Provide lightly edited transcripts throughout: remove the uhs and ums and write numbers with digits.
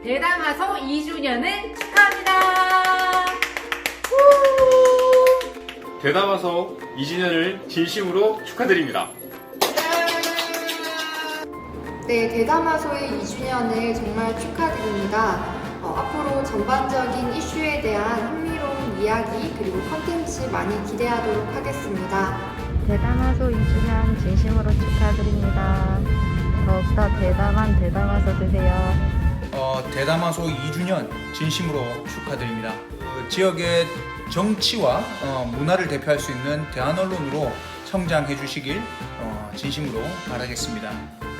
대담아서 2주년을 축하합니다. 대담아서 2주년을 진심으로 축하드립니다. 네, 대담아소의 2주년을 정말 축하드립니다. 앞으로 전반적인 이슈에 대한 흥미로운 이야기 그리고 컨텐츠 많이 기대하도록 하겠습니다. 대담아소 2주년 진심으로 축하드립니다. 더욱더 대담한 대담아소 되세요. 대담아소 2주년 진심으로 축하드립니다. 지역의 정치와 문화를 대표할 수 있는 대한언론으로 성장해 주시길 진심으로 바라겠습니다.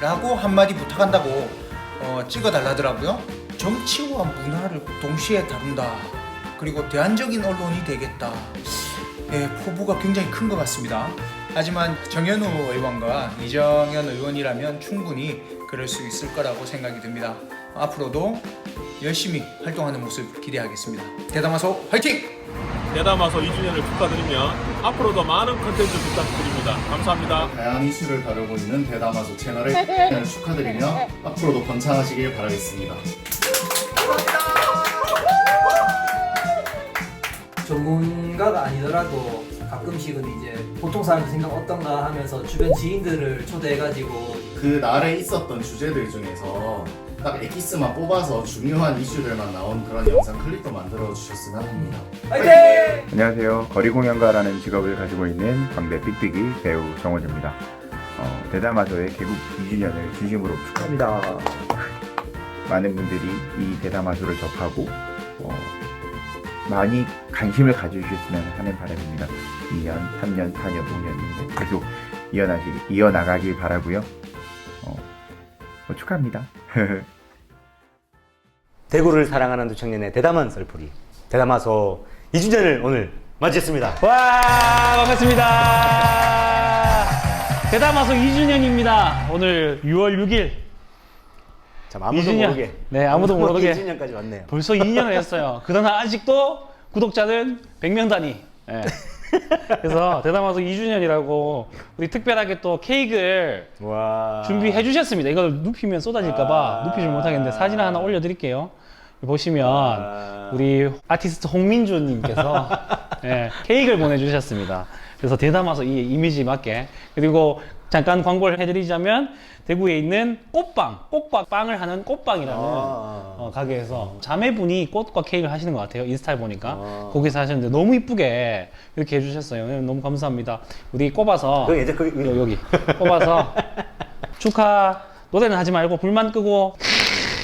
라고 한마디 부탁한다고 찍어달라더라고요. 정치와 문화를 동시에 다룬다. 그리고 대안적인 언론이 되겠다. 예, 포부가 굉장히 큰 것 같습니다. 하지만 정현우 의원과 이정현 의원이라면 충분히 그럴 수 있을 거라고 생각이 듭니다. 앞으로도 열심히 활동하는 모습 기대하겠습니다. 대담아소 화이팅! 대담아서 2주년을 축하드리며 앞으로도 많은 컨텐츠 부탁드립니다. 감사합니다. 다양한 이슈를 다루고 있는 대담아소 채널을 축하드리며 앞으로도 번창하시길 바라겠습니다. 전문가가 아니더라도 가끔씩은 이제 보통 사람들 생각 어떤가 하면서 주변 지인들을 초대해가지고 그 날에 있었던 주제들 중에서 딱 엑기스만 뽑아서 중요한 이슈들만 나온 그런 영상 클립도 만들어 주셨으면 합니다. 화이팅! 안녕하세요. 거리공연가라는 직업을 가지고 있는 광대 삑삑이 배우 정원재입니다. 대담아소의 개국 2주년을 진심으로 축하합니다. 많은 분들이 이 대담아소를 접하고 많이 관심을 가져주셨으면 하는 바람입니다. 2년, 3년, 4년, 5년 계속 이어나가길 바라고요. 축하합니다. 대구를 사랑하는 두 청년의 대담한 썰풀이 대담아소 2주년을 오늘 맞이했습니다. 와, 반갑습니다. 대담아소 2주년입니다. 오늘 6월 6일. 참 아무도 2주년. 모르게. 네, 아무도 모르게 2주년까지 왔네요. 벌써 2년을 했어요. 그러나 아직도 구독자는 100명 단위. 네. 그래서 대담아소 2주년이라고 우리 특별하게 또 케이크를 준비해 주셨습니다. 이걸 눕히면 쏟아질까봐 눕히질 못하겠는데 사진 하나 올려드릴게요. 보시면 우리 아티스트 홍민주님께서 네, 케이크를 보내주셨습니다. 그래서 대담아서 이 이미지 맞게. 그리고 잠깐 광고를 해드리자면 대구에 있는 꽃빵을 하는 꽃빵이라는 가게에서 자매분이 꽃과 케이크를 하시는 것 같아요. 인스타에 보니까 거기서 하셨는데 너무 이쁘게 이렇게 해주셨어요. 너무 감사합니다. 우리 꼽아서 여기 꼽아서 축하 노래는 하지 말고 불만 끄고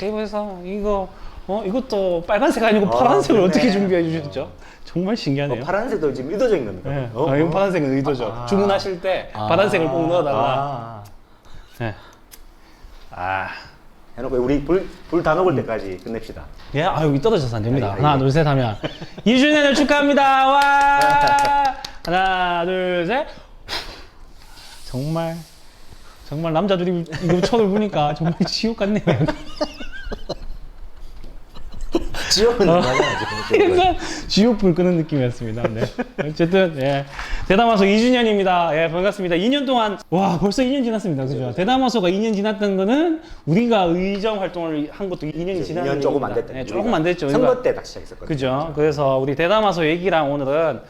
해서 이것도 빨간색 아니고 파란색을 어떻게 준비해 주셨죠? 정말 신기하네요. 파란색도 지금 의도적인 겁니까? 네. 이건 파란색은 의도죠. 주문하실 때 파란색을 꼭 넣어다가 네. 해놓고 우리 불 다 녹을 때까지 끝냅시다. 예, 여기 떨어져서 안 됩니다. 하나, 둘, 셋 하면 2주년을 축하합니다. 와! 하나, 둘, 셋. 정말 남자들이 이거 쳐을 보니까 정말 지옥 같네요. 지옥은 맞아요. 약간 지옥불 끄는 느낌이었습니다. 네. 어쨌든 예. 대담아소 2주년입니다. 예, 반갑습니다. 2년 동안 와 벌써 2년 지났습니다. 그죠? 대담아소가 2년 지났던 거는 우리가 의정 활동을 한 것도 2년이 지난 2년 조금 안 됐다. 네, 조금 안 됐죠. 선거 때 딱 시작했었거든요. 그죠? 그래서 우리 대담아소 얘기랑 오늘은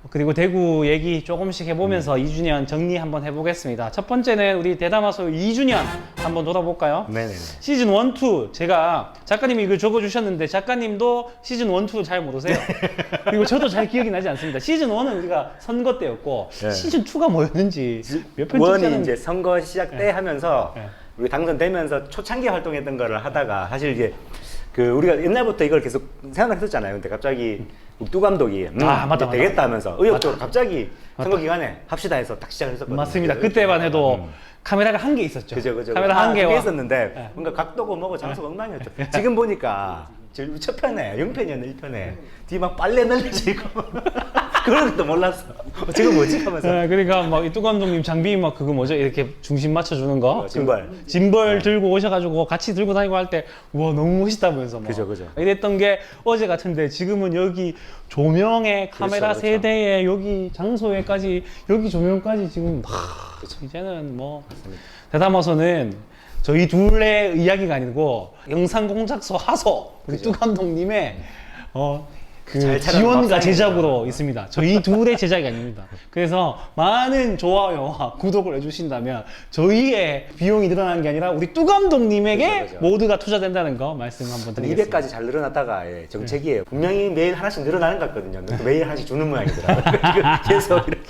그리고 대구 얘기 조금씩 해보면서 2주년 정리 한번 해보겠습니다. 첫 번째는 우리 대담아소 2주년 한번 돌아볼까요? 네네. 시즌 1, 2 제가 작가님이 이거 적어주셨는데 작가님도 시즌 1, 2 잘 모르세요. 그리고 저도 잘 기억이 나지 않습니다. 시즌 1은 우리가 선거 때였고 시즌 2가 뭐였는지 몇 편 원이 찍자는 이제 선거 시작 때 하면서 네. 우리 당선되면서 초창기 활동했던 거를 하다가 사실 이제 우리가 옛날부터 이걸 계속 생각을 했었잖아요. 근데 갑자기 욱두 감독이 맞다. 되겠다 하면서 의욕적으로 갑자기 선거 기간에 합시다 해서 딱 시작을 했었거든요. 맞습니다. 그때만 해도 카메라가 한 개 있었죠. 그죠. 카메라 한 개와 있었는데 뭔가 각도고 뭐고 장소가 엉망이었죠. 지금 보니까 제일 첫 편에 0편이었네 1편에 뒤에 막 빨래 널려지고 그런 것도 몰랐어. 지금 뭐지 하면서. 그러니까 막 이 뚜 감독님 장비 막 그거 뭐죠? 이렇게 중심 맞춰주는 거. 짐벌 들고 오셔가지고 같이 들고 다니고 할 때 와 너무 멋있다면서 막. 그죠. 이랬던 게 어제 같은데 지금은 여기 조명에 카메라 그렇죠. 세대에 여기 장소에까지 여기 조명까지 지금 이제는 뭐 대담아서는 저희 둘의 이야기가 아니고 영상 공작소 하소 우리 뚜 감독님의 그 지원과 제작으로 있습니다. 저희 둘의 제작이 아닙니다. 그래서 많은 좋아요와 구독을 해주신다면 저희의 비용이 늘어나는 게 아니라 우리 뚜 감독님에게 그죠. 모두가 투자된다는 거 말씀 한번 드리겠습니다. 200까지 잘 늘어났다가 정책이에요. 분명히 매일 하나씩 늘어나는 것 같거든요. 매일 하나씩 주는 모양이더라고요. 계속 이렇게.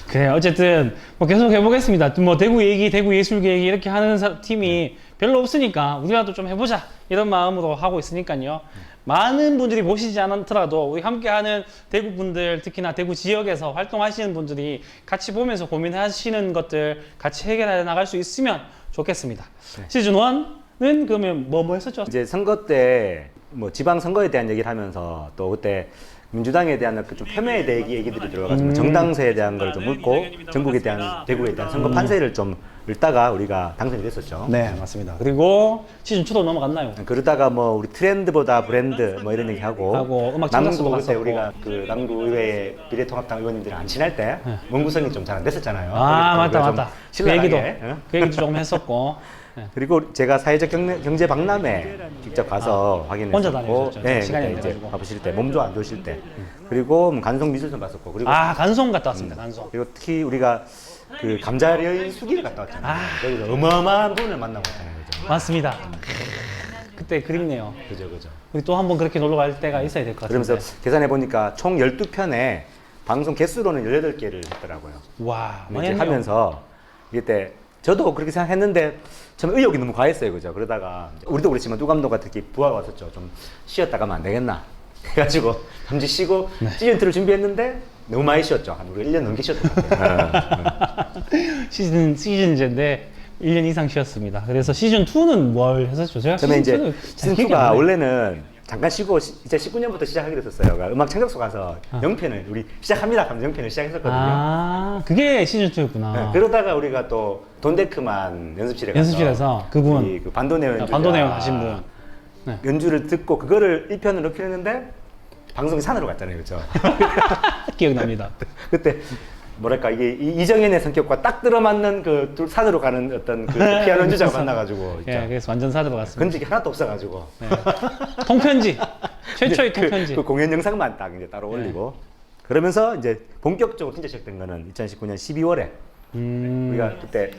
그래 어쨌든 뭐 계속 해보겠습니다. 뭐 대구 얘기, 대구 예술 얘기 이렇게 하는 팀이 별로 없으니까 우리라도 좀 해보자 이런 마음으로 하고 있으니까요. 많은 분들이 보시지 않더라도 우리 함께하는 대구 분들 특히나 대구 지역에서 활동하시는 분들이 같이 보면서 고민하시는 것들 같이 해결해 나갈 수 있으면 좋겠습니다. 시즌 1은 그러면 뭐 했었죠? 이제 선거 때 뭐 지방 선거에 대한 얘기를 하면서 또 그때 민주당에 대한 그 좀 폄훼에 대한 얘기들이 들어가지고 정당세에 대한 걸 좀 묻고 전국에 대한 대구에 대한 선거 판세를 좀 읽다가 우리가 당선이 됐었죠. 네 맞습니다. 그리고 시즌 2도 넘어갔나요? 그러다가 뭐 우리 트렌드보다 브랜드 뭐 이런 얘기하고 음악 창작소도 남구 그때 갔었고. 우리가 그 남구 의회 비례통합당 의원님들이 안 친할 때 문구성이 좀 잘 안 됐었잖아요. 맞다. 그 얘기도 어? 그 얘기도 조금 했었고. 그리고 제가 사회적 경제 박람회 직접 가서 확인했었고, 혼자 다니셨죠? 시간이 안 이제 돼가지고. 바쁘실 때, 몸 좀 안 좋으실 때, 그리고 간송 미술전 봤었고, 그리고 간송 갔다 왔습니다. 간송. 그리고 특히 우리가 그 감자 여인 수기를 갔다 왔잖아요. 거기서 어마어마한 분을 만나고 왔잖아요. 그죠? 맞습니다. 그때 그립네요. 그죠. 우리 또 한번 그렇게 놀러 갈 때가 있어야 될 것 같아요. 그러면서 계산해 보니까 총 12편에 방송 개수로는 18개를 했더라고요. 와, 많이 이제 했네요. 하면서 이때 저도 그렇게 생각했는데 처음에 의욕이 너무 과했어요. 그죠? 그러다가 우리도 그렇지만 뚜 감독 같은 게 부하가 왔었죠. 좀 쉬었다 가면 안 되겠나 해가지고 잠시 쉬고 시즌2를 준비했는데 너무 많이 쉬었죠. 한 우리 1년 넘게 쉬었던 것 같아요. 시즌제인데 1년 이상 쉬었습니다. 그래서 시즌2는 뭘 했었죠? 제가 처음에 이제 기억이 안 시즌2가 나요. 원래는 잠깐 쉬고 2019년부터 시작하기로 했었어요. 그러니까 음악 창작소 가서 영편을 우리 시작합니다 하면서 영편을 시작했었거든요. 그게 시즌2였구나. 네, 그러다가 우리가 또 돈데크만 연습실에 가서 연습실에서 그분 그 반도네온 연주자 반도네온 하신 분. 네. 연주를 듣고 그거를 1편으로 녹음했는데 방송이 산으로 갔잖아요. 그렇죠? 기억납니다. 그때 뭐랄까 이게 이정현의 성격과 딱 들어맞는 그 산으로 가는 어떤 그 피아노 연주자가 만나가지고 예, 그래서 완전 사들어 갔습니다. 건직이 하나도 없어가지고 네. 통편지 최초의 통편지. 그 공연 영상만 딱 이제 따로 올리고 그러면서 이제 본격적으로 진짜 시작된 거는 2019년 12월에 우리가 그때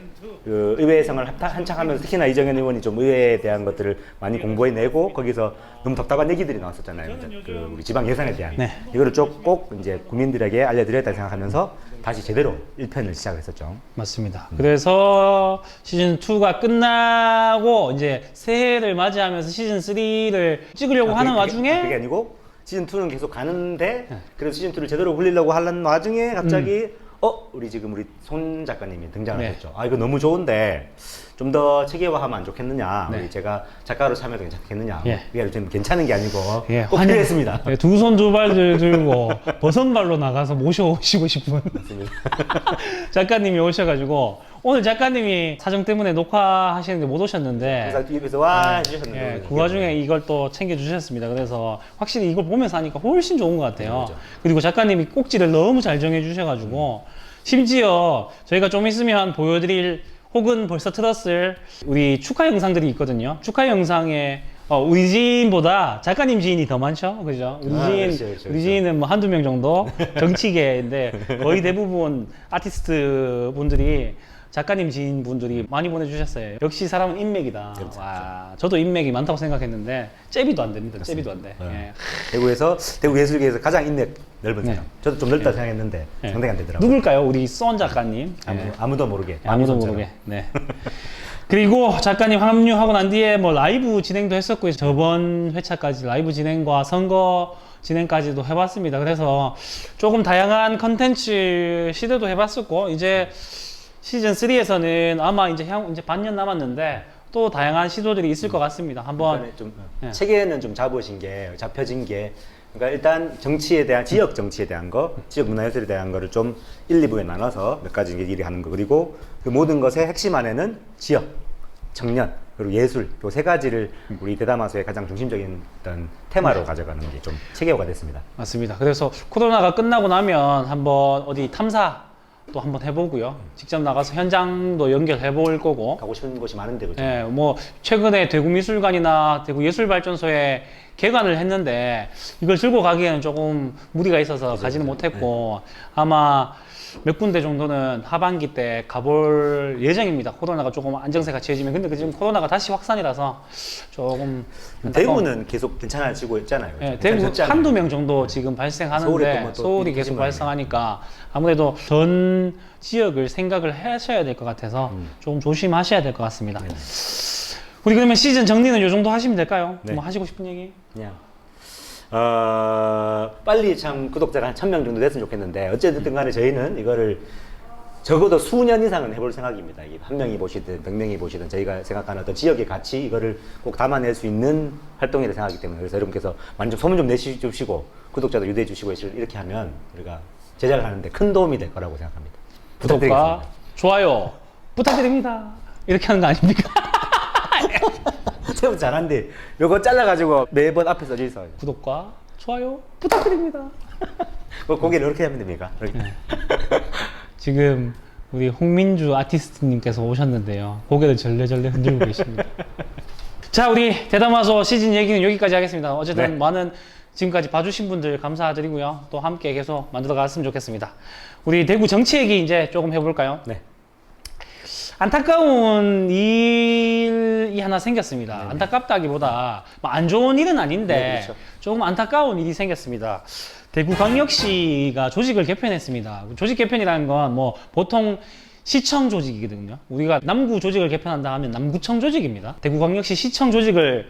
그 의회생활 한창 하면서 특히나 이정현 의원이 좀 의회에 대한 것들을 많이 공부해내고 거기서 너무 답답한 얘기들이 나왔었잖아요. 그 우리 지방 예산에 대한 이거를 꼭 이제 국민들에게 알려드려야 생각하면서 다시 제대로 1편을 시작했었죠. 맞습니다. 그래서 시즌 2가 끝나고 이제 새해를 맞이하면서 시즌 3를 찍으려고 하는 와중에 그게 아니고 시즌 2는 계속 가는데 그래서 시즌 2를 제대로 굴리려고 하는 와중에 갑자기 우리 지금 우리 손 작가님이 등장하셨죠. 이거 너무 좋은데 좀 더 체계화하면 안 좋겠느냐. 우리 제가 작가로 참여도 괜찮겠느냐. 이게 좀 괜찮은 게 아니고 꼭 필요했습니다. 두 손 두 발 들고 버선발로 나가서 모셔오시고 싶은 작가님이 오셔가지고 오늘 작가님이 사정 때문에 녹화하시는데 못 오셨는데 뒤에서 와 해주셨는데 그 와중에 이걸 또 챙겨주셨습니다. 그래서 확실히 이걸 보면서 하니까 훨씬 좋은 것 같아요. 그리고 작가님이 꼭지를 너무 잘 정해주셔가지고 심지어 저희가 좀 있으면 보여드릴 혹은 벌써 틀었을 우리 축하 영상들이 있거든요. 축하 영상에 우리 지인보다 작가님 지인이 더 많죠, 그죠? 우리 지인은 뭐 한두 명 정도 정치계인데 거의 대부분 아티스트 분들이 작가님 지인 분들이 많이 보내주셨어요. 역시 사람은 인맥이다. 와, 저도 인맥이 많다고 생각했는데 잽이도 안 됩니다. 잽이도 안 돼. 대구에서 대구 예술계에서 가장 인맥 넓은 사람. 저도 좀 넓다 생각했는데 상당히 안 되더라고요. 누굴까요? 우리 쏜 작가님. 아무도 모르게. 아무도 모르게. 네. 그리고 작가님 합류하고 난 뒤에 뭐 라이브 진행도 했었고요. 저번 회차까지 라이브 진행과 선거 진행까지도 해봤습니다. 그래서 조금 다양한 컨텐츠 시도도 해봤었고, 이제 시즌 3에서는 아마 이제 반년 남았는데 또 다양한 시도들이 있을 것 같습니다. 한번 좀 네. 체계는 좀 잡혀진 게, 그러니까 일단 정치에 대한, 지역 정치에 대한 거, 지역 문화예술에 대한 거를 좀 1, 2부에 나눠서 몇 가지 얘기를 하는 거, 그리고 그 모든 것의 핵심 안에는 지역, 청년, 그리고 예술, 요 세 가지를 우리 대담화소의 가장 중심적인 어떤 테마로 가져가는 게 좀 체계화가 됐습니다. 맞습니다. 그래서 코로나가 끝나고 나면 한번 어디 탐사 또 한번 해보고요. 직접 나가서 현장도 연결해 볼 거고. 가고 싶은 곳이 많은데, 그죠? 예, 뭐 최근에 대구미술관이나 대구예술발전소에 개관을 했는데 이걸 들고 가기에는 조금 무리가 있어서 가지는 못했고, 아마 몇 군데 정도는 하반기 때 가볼 예정입니다. 코로나가 조금 안정세가 취해지면. 근데 지금 코로나가 다시 확산이라서 조금 대구는 계속 괜찮아지고 있잖아요. 네, 대구 한두 명 정도 지금 발생하는데 서울이 계속 발생하니까 아무래도 전 지역을 생각을 하셔야 될 것 같아서 조금 조심하셔야 될 것 같습니다. 네. 우리 그러면 시즌 정리는 이 정도 하시면 될까요? 네. 뭐 하시고 싶은 얘기? 그냥 빨리 참 구독자가 한 1000명 정도 됐으면 좋겠는데, 어쨌든 간에 저희는 이거를 적어도 수년 이상은 해볼 생각입니다. 이게 한 명이 보시든 100명이 보시든 저희가 생각하는 어떤 지역의 가치, 이거를 꼭 담아낼 수 있는 활동이라 생각하기 때문에, 그래서 여러분께서 많이 좀 소문 좀 내주시고 구독자도 유도해 주시고 이렇게 하면 우리가 제작을 하는데 큰 도움이 될 거라고 생각합니다. 구독과 좋아요 부탁드립니다. 이렇게 하는 거 아닙니까? 세분 잘한데 요거 잘라가지고 매번 앞에 써져 있어요. 구독과 좋아요 부탁드립니다. 고개를 이렇게 하면 됩니까? 이렇게. 네. 지금 우리 홍민주 아티스트님께서 오셨는데요. 고개를 절레절레 흔들고 계십니다. 자, 우리 대담화소 시즌 얘기는 여기까지 하겠습니다. 어쨌든 네. 많은 지금까지 봐주신 분들 감사드리고요. 또 함께 계속 만들어 갔으면 좋겠습니다. 우리 대구 정치 얘기 이제 조금 해볼까요? 네. 안타까운 일이 하나 생겼습니다. 네네. 안타깝다기보다 뭐안 좋은 일은 아닌데 네, 그렇죠. 조금 안타까운 일이 생겼습니다. 대구광역시가 조직을 개편했습니다. 조직 개편이라는 건 뭐 보통 시청 조직이거든요. 우리가 남구 조직을 개편한다 하면 남구청 조직입니다. 대구광역시 시청 조직을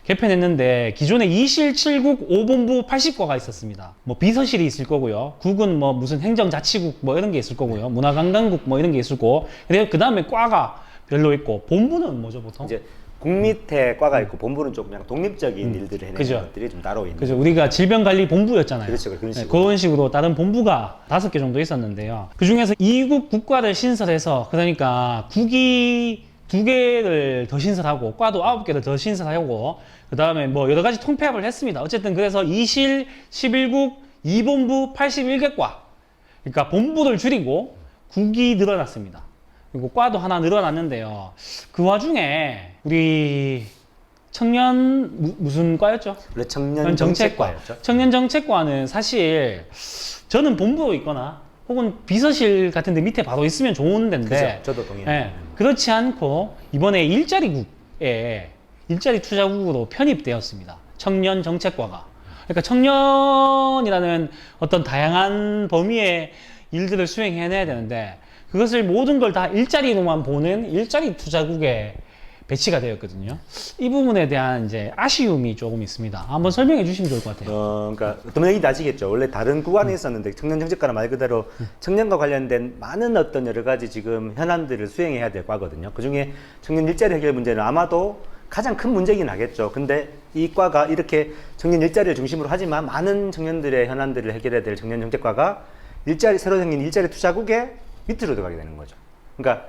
개편했는데 기존에 2실 7국 5본부 80과가 있었습니다. 뭐 비서실이 있을 거고요. 국은 뭐 무슨 행정자치국 뭐 이런 게 있을 거고요. 문화관광국 뭐 이런 게 있을 거고. 근데 그 다음에 과가 별로 있고, 본부는 뭐죠 보통? 이제 국 밑에 과가 있고 본부는 좀 그냥 독립적인 일들을 해내는 그죠. 것들이 좀 따로 있는. 그죠. 우리가 질병관리본부였잖아요. 그렇죠. 그런 식으로. 그런 식으로 다른 본부가 5개 정도 있었는데요. 그 중에서 2국 국과를 신설해서, 그러니까 국이 2개를 더 신설하고 과도 9개를 더 신설하고, 그 다음에 뭐 여러 가지 통폐합을 했습니다. 어쨌든 그래서 2실 11국 2본부 81개 과, 그러니까 본부를 줄이고 국이 늘어났습니다. 그리고 과도 하나 늘어났는데요. 그 와중에 우리 청년 무슨 과였죠? 원래 청년정책과였죠. 청년정책과는 사실 저는 본부로 있거나 혹은 비서실 같은 데 밑에 바로 있으면 좋은 데인데, 그죠. 저도 동의해요. 예, 그렇지 않고 이번에 일자리국에 일자리 투자국으로 편입되었습니다. 청년정책과가. 그러니까 청년이라는 어떤 다양한 범위의 일들을 수행해내야 되는데, 그것을 모든 걸 다 일자리로만 보는 일자리 투자국에 배치가 되었거든요. 이 부분에 대한 이제 아쉬움이 조금 있습니다. 한번 설명해 주시면 좋을 것 같아요. 그러니까 어떤 얘기도 아시겠죠. 원래 다른 구간에 있었는데 청년정책과는 말 그대로 청년과 관련된 많은 어떤 여러 가지 지금 현안들을 수행해야 될 과거든요. 그 중에 청년 일자리 해결 문제는 아마도 가장 큰 문제이긴 하겠죠. 근데 이 과가 이렇게 청년 일자리를 중심으로 하지만 많은 청년들의 현안들을 해결해야 될 청년정책과가 새로 생긴 일자리 투자국에 밑으로 들어가게 되는 거죠. 그러니까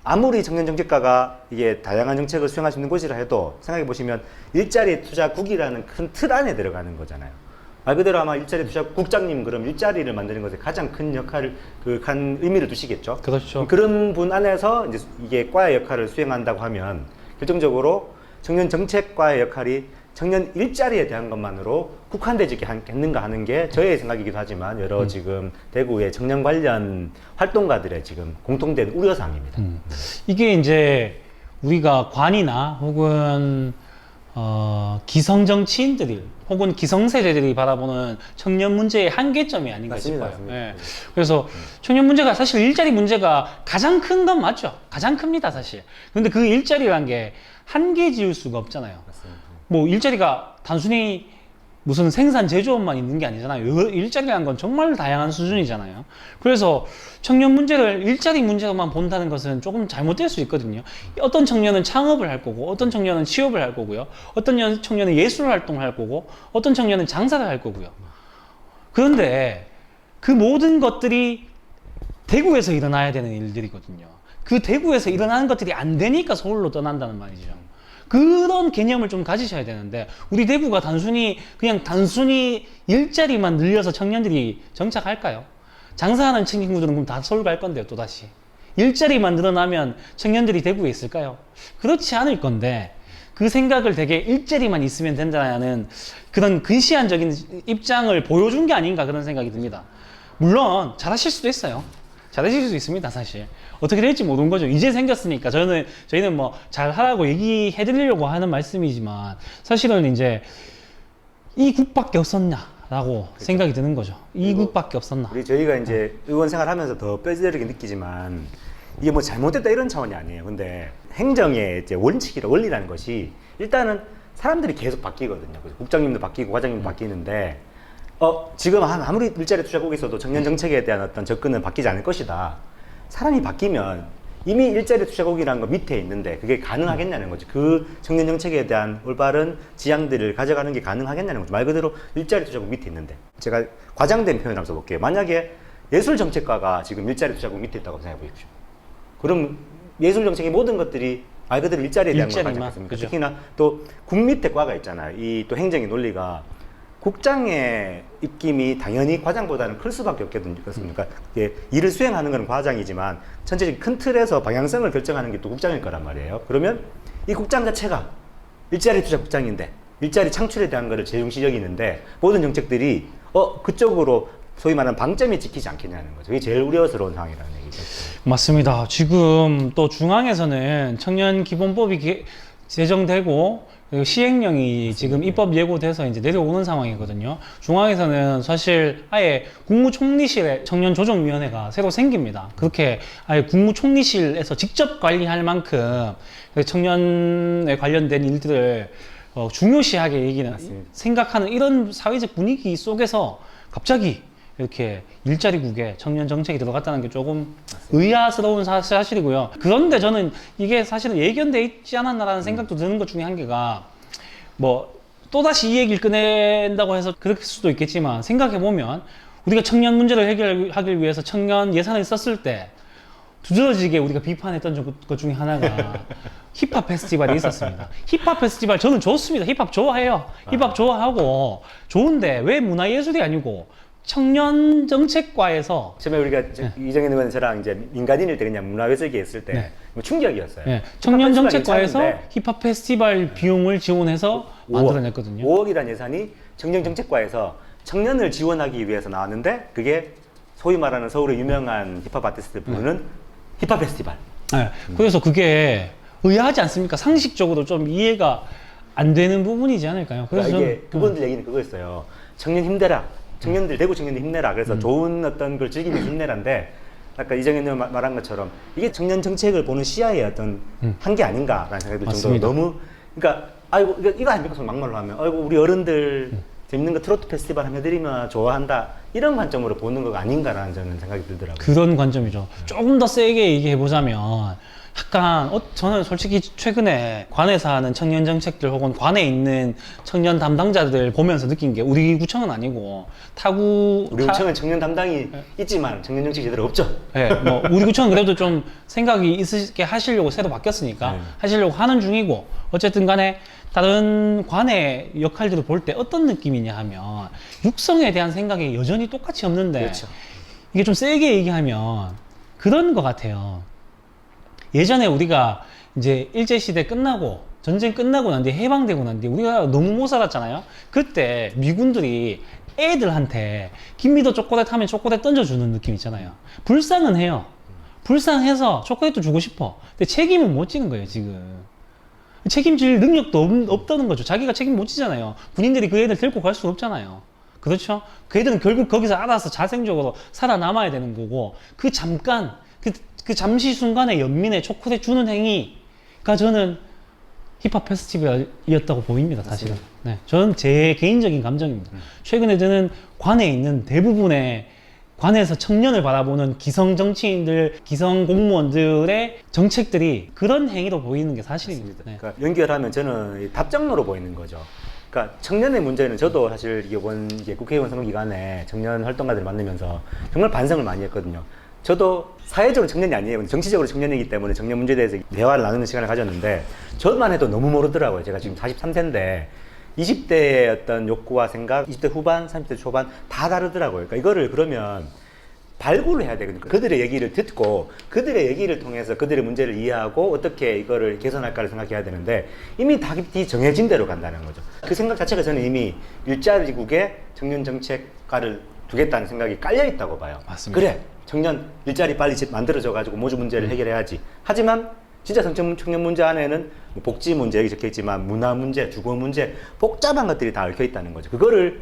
아무리 청년정책과가 이게 다양한 정책을 수행할 수 있는 곳이라 해도 생각해 보시면 일자리 투자국이라는 큰 틀 안에 들어가는 거잖아요. 말 그대로 아마 일자리 투자국장님 그럼 일자리를 만드는 것에 가장 큰 역할을, 큰 의미를 두시겠죠. 그렇죠. 그런 분 안에서 이제 이게 과의 역할을 수행한다고 하면 결정적으로 청년정책과의 역할이 청년 일자리에 대한 것만으로 국한되지 않겠는가 하는 게 저의 생각이기도 하지만 여러 지금 대구의 청년 관련 활동가들의 지금 공통된 우려사항입니다. 이게 이제 우리가 관이나 혹은 기성 정치인들이 혹은 기성세대들이 바라보는 청년 문제의 한계점이 아닌가 맞습니다, 싶어요. 맞습니다. 예. 그래서 청년 문제가 사실 일자리 문제가 가장 큰 건 맞죠. 가장 큽니다, 사실. 근데 그 일자리란 게 한계 지을 수가 없잖아요. 맞습니다. 뭐 일자리가 단순히 무슨 생산 제조업만 있는 게 아니잖아요. 일자리라는 건 정말 다양한 수준이잖아요. 그래서 청년 문제를 일자리 문제로만 본다는 것은 조금 잘못될 수 있거든요. 어떤 청년은 창업을 할 거고, 어떤 청년은 취업을 할 거고요, 어떤 청년은 예술 활동을 할 거고, 어떤 청년은 장사를 할 거고요. 그런데 그 모든 것들이 대구에서 일어나야 되는 일들이거든요. 그 대구에서 일어나는 것들이 안 되니까 서울로 떠난다는 말이죠. 그런 개념을 좀 가지셔야 되는데, 우리 대구가 단순히 일자리만 늘려서 청년들이 정착할까요? 장사하는 친구들은 그럼 다 서울 갈 건데요, 또다시. 일자리만 늘어나면 청년들이 대구에 있을까요? 그렇지 않을 건데, 그 생각을 되게 일자리만 있으면 된다는 그런 근시안적인 입장을 보여준 게 아닌가 그런 생각이 듭니다. 물론 잘하실 수도 있어요. 잘하실 수 있습니다, 사실. 어떻게 될지 모르는 거죠. 이제 생겼으니까 저희는 뭐 잘하라고 얘기해 드리려고 하는 말씀이지만, 사실은 이제 이 국밖에 없었냐라고 생각이 드는 거죠. 이 국밖에 없었나. 우리 저희가 이제 의원 생활하면서 더 뼈저리게 느끼지만, 이게 뭐 잘못됐다 이런 차원이 아니에요. 근데 행정의 이제 원리라는 것이 일단은 사람들이 계속 바뀌거든요. 그래서 국장님도 바뀌고 과장님도 바뀌는데, 지금 아무리 일자리 투자국이 있어도 청년 정책에 대한 어떤 접근은 바뀌지 않을 것이다. 사람이 바뀌면 이미 일자리 투자국이라는 거 밑에 있는데 그게 가능하겠냐는 거죠. 그 청년 정책에 대한 올바른 지향들을 가져가는 게 가능하겠냐는 거죠. 말 그대로 일자리 투자국 밑에 있는데, 제가 과장된 표현을 한번 써볼게요. 만약에 예술정책과가 지금 일자리 투자국 밑에 있다고 생각해 보십시오. 그럼 예술정책의 모든 것들이 말 그대로 일자리에 대한 걸 가지고 있습니다. 특히나 또 국 밑에 과가 있잖아요. 이 또 행정의 논리가 국장의 입김이 당연히 과장보다는 클 수밖에 없겠습니까? 일을 수행하는 건 과장이지만 전체적인 큰 틀에서 방향성을 결정하는 게 또 국장일 거란 말이에요. 그러면 이 국장 자체가 일자리 투자 국장인데 일자리 창출에 대한 거를 제중시 여기는데, 모든 정책들이 그쪽으로 소위 말하는 방점이 찍히지 않겠냐는 거죠. 이게 제일 우려스러운 상황이라는 얘기죠. 맞습니다. 지금 또 중앙에서는 청년 기본법이 제정되고 시행령이 지금 입법 예고돼서 이제 내려오는 상황이거든요. 중앙에서는 사실 아예 국무총리실에 청년조정위원회가 새로 생깁니다. 그렇게 아예 국무총리실에서 직접 관리할 만큼 청년에 관련된 일들을 중요시하게 생각하는 이런 사회적 분위기 속에서 갑자기 이렇게 일자리국에 청년 정책이 들어갔다는 게 조금 의아스러운 사실이고요. 그런데 저는 이게 사실은 예견돼 있지 않았나라는 생각도 드는 것 중에 한 개가, 뭐 또다시 이 얘기를 꺼낸다고 해서 그럴 수도 있겠지만, 생각해보면 우리가 청년 문제를 해결하기 위해서 청년 예산을 썼을 때 두드러지게 우리가 비판했던 것 중에 하나가 힙합 페스티벌이 있었습니다. 힙합 페스티벌 저는 좋습니다. 힙합 좋아해요. 힙합 좋아하고 좋은데 왜 문화예술이 아니고 청년 정책과에서, 처음에 우리가 이정현 의원 저랑 이제 민간인일 때 그냥 문화예술계 했을 때 충격이었어요. 네. 청년 정책과에서 힙합 페스티벌 비용을 지원해서 만들어냈거든요. 5억이라는 예산이 청년 정책과에서 청년을 지원하기 위해서 나왔는데, 그게 소위 말하는 서울의 유명한 힙합 아티스트를 부르는 힙합 페스티벌. 네. 그래서 그게 의아하지 않습니까? 상식적으로 좀 이해가 안 되는 부분이지 않을까요? 그래서 이게 그분들 얘기는 그거였어요. 청년 힘내라. 청년들, 대구 청년들 힘내라. 그래서 좋은 어떤 걸 즐기면 힘내라인데, 아까 이정현 의원 말한 것처럼 이게 청년 정책을 보는 시야의 어떤 한계 아닌가라는 생각이 들 정도로 너무, 그러니까 아이고 이거 아닙니까? 막말로 하면 아이고 우리 어른들 재밌는 거 트로트 페스티벌 하면 해드리면 좋아한다, 이런 관점으로 보는 거 아닌가라는 저는 생각이 들더라고요. 그런 관점이죠. 조금 더 세게 얘기해 보자면, 약간 저는 솔직히 최근에 관에서 하는 청년 정책들 혹은 관에 있는 청년 담당자들 보면서 느낀 게, 우리 구청은 아니고 우리 구청은 청년 담당이 있지만 청년 정책이 제대로 없죠. 네, 뭐 우리 구청은 그래도 좀 생각이 있게 하시려고 새로 바뀌었으니까 하시려고 하는 중이고, 어쨌든 간에 다른 관의 역할들을 볼 때 어떤 느낌이냐 하면, 육성에 대한 생각이 여전히 똑같이 없는데, 그렇죠. 이게 좀 세게 얘기하면 그런 것 같아요. 예전에 우리가 이제 일제시대 끝나고 전쟁 끝나고 난 뒤에 해방되고 난 뒤에 우리가 너무 못 살았잖아요. 그때 미군들이 애들한테 김미도 초콜릿 하면 초콜릿 던져주는 느낌 있잖아요. 불쌍은 해요. 불쌍해서 초콜릿도 주고 싶어. 근데 책임은 못 지는 거예요, 지금. 책임질 능력도 없다는 거죠. 자기가 책임 못 지잖아요. 군인들이 그 애들 데리고 갈 수 없잖아요. 그렇죠? 그 애들은 결국 거기서 알아서 자생적으로 살아남아야 되는 거고, 그 잠깐 그 잠시 순간의 연민의 초콜릿 주는 행위가 저는 힙합 페스티벌이었다고 보입니다, 사실은. 네, 저는 제 개인적인 감정입니다. 최근에 저는 관에 있는 대부분의 관에서 청년을 바라보는 기성 정치인들, 기성 공무원들의 정책들이 그런 행위로 보이는 게 사실입니다. 네. 그러니까 연결하면 저는 답정너로 보이는 거죠. 그러니까 청년의 문제는 저도 사실 이번 국회의원 선거 기간에 청년 활동가들을 만나면서 정말 반성을 많이 했거든요. 저도 사회적으로 청년이 아니에요. 근데 정치적으로 청년이기 때문에 청년 문제에 대해서 대화를 나누는 시간을 가졌는데 저만 해도 너무 모르더라고요. 제가 지금 43세인데 20대의 어떤 욕구와 생각, 20대 후반, 30대 초반 다 다르더라고요. 그러니까 이거를 그러면 발굴을 해야 되거든요. 그들의 얘기를 듣고 그들의 얘기를 통해서 그들의 문제를 이해하고 어떻게 이거를 개선할까를 생각해야 되는데 이미 다 깊이 정해진 대로 간다는 거죠. 그 생각 자체가 저는 이미 일자리국에 청년 정책과를 두겠다는 생각이 깔려 있다고 봐요. 맞습니다. 그래, 청년 일자리 빨리 만들어져 가지고 모주 문제를 해결해야지. 하지만 진짜 청년 문제 안에는 복지 문제 여기 적혀 있지만 문화 문제, 주거 문제 복잡한 것들이 다 얽혀 있다는 거죠. 그거를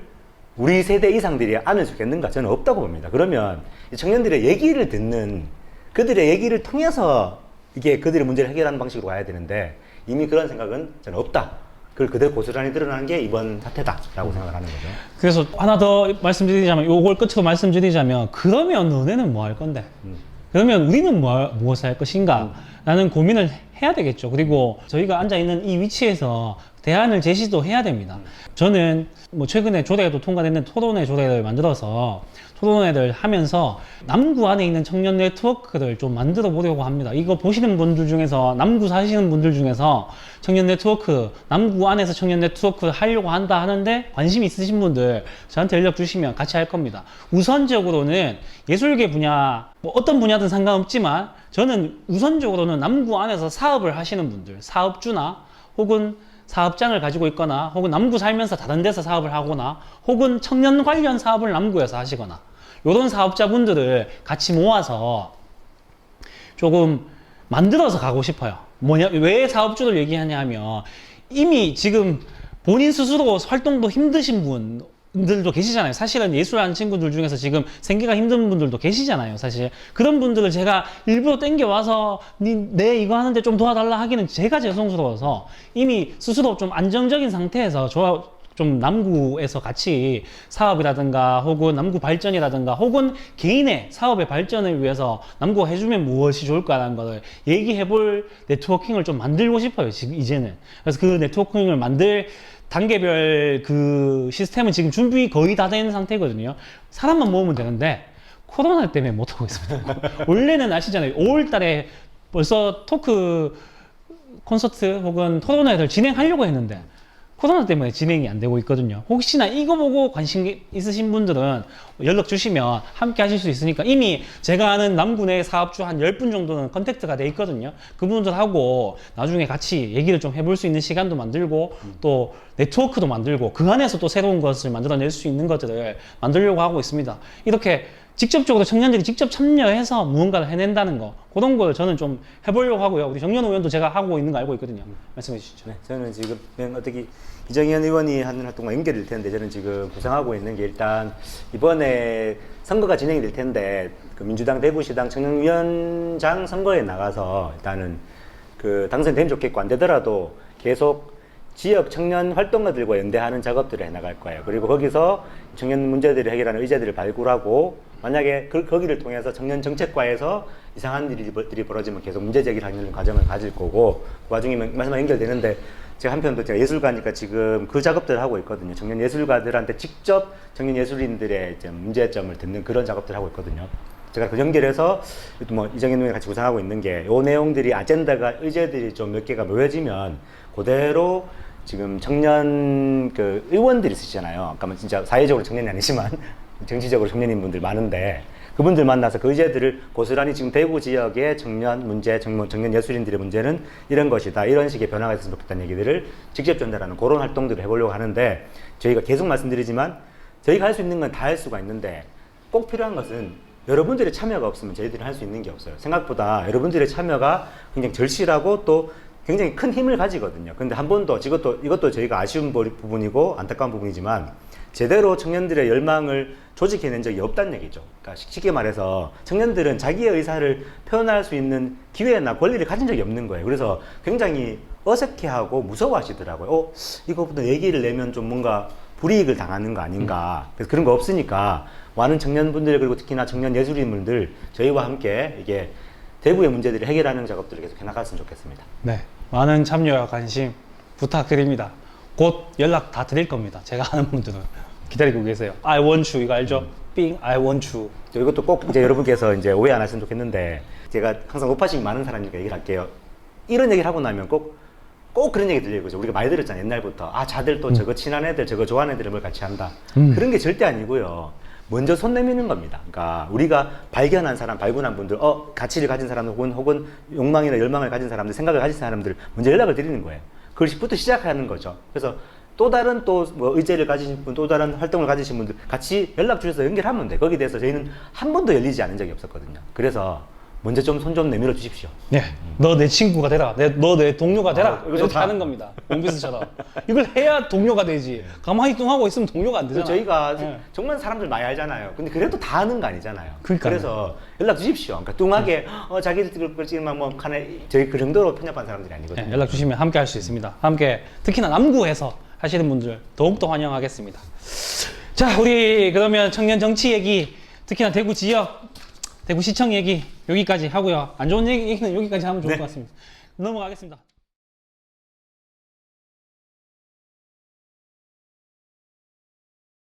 우리 세대 이상들이 아는 수 있겠는가? 저는 없다고 봅니다. 그러면 청년들의 얘기를 듣는 그들의 얘기를 통해서 이게 그들의 문제를 해결하는 방식으로 가야 되는데 이미 그런 생각은 저는 없다. 그걸 그대로 고스란히 드러나는 게 이번 사태다라고 생각을 하는 거죠. 그래서 하나 더 말씀드리자면, 요걸 끝으로 말씀드리자면, 그러면 너네는 뭐 할 건데? 그러면 우리는 무엇을 할 것인가? 라는 고민을 해야 되겠죠. 그리고 저희가 앉아있는 이 위치에서 대안을 제시도 해야 됩니다. 저는 뭐 최근에 조례도 통과됐는 토론회 조례를 만들어서 토론회를 하면서 남구 안에 있는 청년 네트워크를 좀 만들어 보려고 합니다. 이거 보시는 분들 중에서, 남구 사시는 분들 중에서 청년 네트워크, 남구 안에서 청년 네트워크를 하려고 한다 하는데 관심 있으신 분들 저한테 연락 주시면 같이 할 겁니다. 우선적으로는 예술계 분야, 뭐 어떤 분야든 상관없지만 저는 우선적으로는 남구 안에서 사업을 하시는 분들, 사업주나 혹은 사업장을 가지고 있거나 혹은 남구 살면서 다른 데서 사업을 하거나 혹은 청년 관련 사업을 남구에서 하시거나 이런 사업자분들을 같이 모아서 조금 만들어서 가고 싶어요. 왜 사업주를 얘기하냐 하면 이미 지금 본인 스스로 활동도 힘드신 분들도 계시잖아요. 사실은 예술하는 친구들 중에서 지금 생계가 힘든 분들도 계시잖아요. 사실 그런 분들을 제가 일부러 땡겨와서 내 이거 하는데 좀 도와달라 하기는 제가 죄송스러워서 이미 스스로 좀 안정적인 상태에서 좀 남구에서 같이 사업이라든가 혹은 남구 발전이라든가 혹은 개인의 사업의 발전을 위해서 남구가 해주면 무엇이 좋을까라는 것을 얘기해 볼 네트워킹을 좀 만들고 싶어요. 지금 이제는. 그래서 그 네트워킹을 만들 단계별 그 시스템은 지금 준비 거의 다 된 상태거든요. 사람만 모으면 되는데 코로나 때문에 못하고 있습니다. 원래는 아시잖아요. 5월 달에 벌써 토크 콘서트 혹은 토론회를 진행하려고 했는데 코로나 때문에 진행이 안 되고 있거든요. 혹시나 이거 보고 관심 있으신 분들은 연락 주시면 함께 하실 수 있으니까 이미 제가 아는 남구 내 사업주 한 10분 정도는 컨택트가 돼 있거든요. 그분들하고 나중에 같이 얘기를 좀 해볼 수 있는 시간도 만들고 또 네트워크도 만들고 그 안에서 또 새로운 것을 만들어낼 수 있는 것들을 만들려고 하고 있습니다. 이렇게 직접적으로 청년들이 직접 참여해서 무언가를 해낸다는 거, 그런 걸 저는 좀 해보려고 하고요. 우리 정연 의원도 제가 하고 있는 거 알고 있거든요. 말씀해 주시죠. 네, 저는 지금 어떻게 이정현 의원이 하는 활동과 연결될 텐데 저는 지금 구상하고 있는 게 일단 이번에 선거가 진행이 될 텐데 그 민주당 대구시당 청년위원장 선거에 나가서 일단은 그 당선되면 좋겠고 안 되더라도 계속 지역 청년 활동가들과 연대하는 작업들을 해나갈 거예요. 그리고 거기서 청년 문제들을 해결하는 의제들을 발굴하고 만약에 거기를 통해서 청년 정책과에서 이상한 일들이 벌어지면 계속 문제 제기를 하는 과정을 가질 거고 그 와중에 말씀과 연결되는데 제가 한편도 제가 예술가니까 지금 그 작업들을 하고 있거든요. 청년 예술가들한테 직접 청년 예술인들의 이제 문제점을 듣는 그런 작업들을 하고 있거든요. 제가 그 연결해서 뭐 이정현 의원이 같이 구상하고 있는 게 요 내용들이 아젠다가 의제들이 좀 몇 개가 모여지면 그대로 지금 청년 그 의원들이 있으시잖아요. 아까 진짜 사회적으로 청년이 아니지만 정치적으로 청년인 분들 많은데 그분들 만나서 그 의제들을 고스란히 지금 대구 지역의 청년 문제, 청년 예술인들의 문제는 이런 것이다. 이런 식의 변화가 있었으면 좋겠다는 얘기들을 직접 전달하는 그런 활동들을 해보려고 하는데 저희가 계속 말씀드리지만 저희가 할 수 있는 건 다 할 수가 있는데 꼭 필요한 것은 여러분들의 참여가 없으면 저희들이 할 수 있는 게 없어요. 생각보다 여러분들의 참여가 굉장히 절실하고 또 굉장히 큰 힘을 가지거든요. 근데 한 번도 이것도 저희가 아쉬운 부분이고 안타까운 부분이지만 제대로 청년들의 열망을 조직해낸 적이 없다는 얘기죠. 그러니까 쉽게 말해서 청년들은 자기의 의사를 표현할 수 있는 기회나 권리를 가진 적이 없는 거예요. 그래서 굉장히 어색해하고 무서워하시더라고요. 이거보다 얘기를 내면 좀 뭔가 불이익을 당하는 거 아닌가. 그래서 그런 거 없으니까 많은 청년분들 그리고 특히나 청년 예술인분들 저희와 함께 이게 대구의 문제들을 해결하는 작업들을 계속 해나갔으면 좋겠습니다. 네, 많은 참여와 관심 부탁드립니다. 곧 연락 다 드릴 겁니다. 제가 아는 분들은 기다리고 계세요. I want you 이거 알죠? 삥 I want you. 이것도 꼭 이제 여러분께서 이제 오해 안 하시면 좋겠는데 제가 항상 오파심이 많은 사람이니까 얘기를 할게요. 이런 얘기를 하고 나면 꼭 그런 얘기 들려요. 그죠? 우리가 많이 들었잖아요. 옛날부터. 자들 또 저거 친한 애들, 저거 좋아하는 애들을 뭘 같이 한다. 그런 게 절대 아니고요. 먼저 손 내미는 겁니다. 그러니까 우리가 발견한 사람, 발견한 분들, 가치를 가진 사람 혹은 욕망이나 열망을 가진 사람들, 생각을 가진 사람들 먼저 연락을 드리는 거예요. 그것부터 시작하는 거죠. 그래서 또 다른 뭐 의제를 가지신 분, 또 다른 활동을 가지신 분들 같이 연락 주셔서 연결하면 돼. 거기에 대해서 저희는 한 번도 열리지 않은 적이 없었거든요. 그래서 먼저 좀 손 좀 내밀어 주십시오. 네, 너 내 친구가 되라. 너 내 동료가 되라. 이거 이렇게 좋다. 하는 겁니다. 원피스처럼. 이걸 해야 동료가 되지. 가만히 뚱하고 있으면 동료가 안 되잖아. 저희가 네. 정말 사람들 많이 알잖아요. 근데 그래도 다 아는 거 아니잖아요. 그러니까요. 그래서 연락 주십시오. 그러니까 뚱하게 자기들 걸지만 뭐 저희 그 정도로 편협한 사람들이 아니거든요. 네, 연락 주시면 함께 할 수 있습니다. 함께 특히나 남구에서 하시는 분들 더욱더 환영하겠습니다. 자, 우리 그러면 청년 정치 얘기, 특히나 대구 지역, 대구 시청 얘기 여기까지 하고요. 안 좋은 얘기는 여기까지 하면 좋을 것 같습니다. 넘어가겠습니다.